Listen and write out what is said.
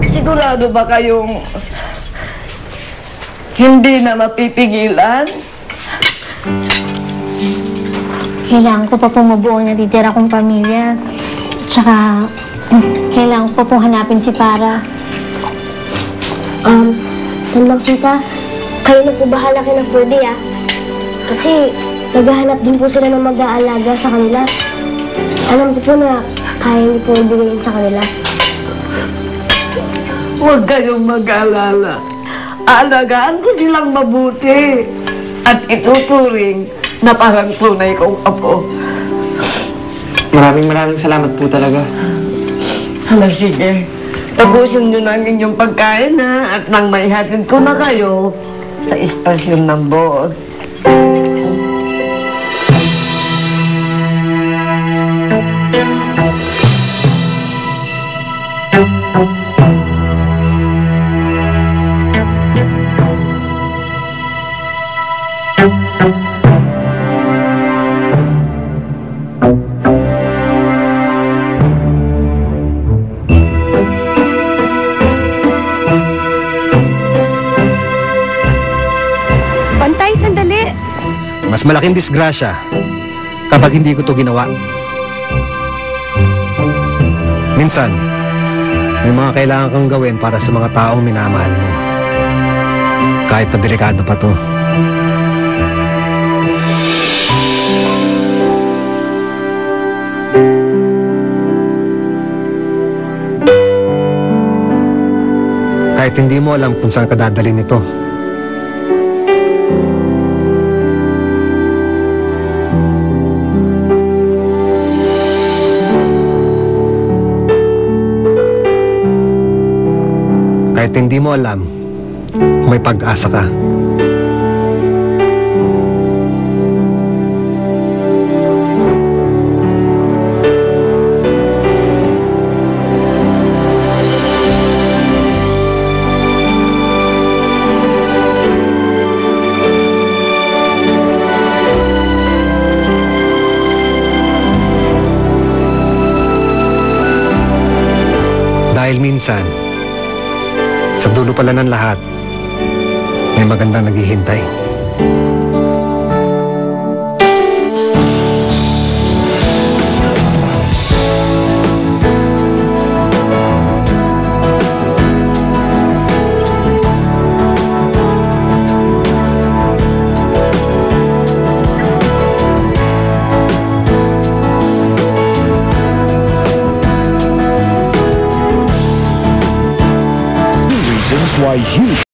Sigurado ba kayong hindi na mapipigilan? Kailangan ko pa pong mabuo ang natitira kong pamilya. Tsaka, kailangan ko pa pong hanapin si Para. Tandang Sita, kayo na po bahala kina Ferdy, ah. Kasi, naghahanap din po sila ng mag-aalaga sa kanila. Alam ko po na kaya niyo po ibigay sa kanila. Huwag kayong mag-alala. Aalagaan ko silang mabuti. At ituturing na parang tunay kong apo. Maraming salamat po talaga. Hala, sige. Tapusin nyo na ang inyong pagkain, ha? At nang maihatid ko na kayo sa istasyon ng boss. Pantay, sandali! Mas malaking disgrasya kapag hindi ko to ginawa. Minsan, may mga kailangan kang gawin para sa mga taong minamahal mo. Kahit na delikado pa to. Kahit hindi mo alam kung saan ka dadalhin ito. Kahit hindi mo alam kung may pag-asa ka. Dahil minsan, sa dulo pala ng lahat, may magandang naghihintay. Reasons why you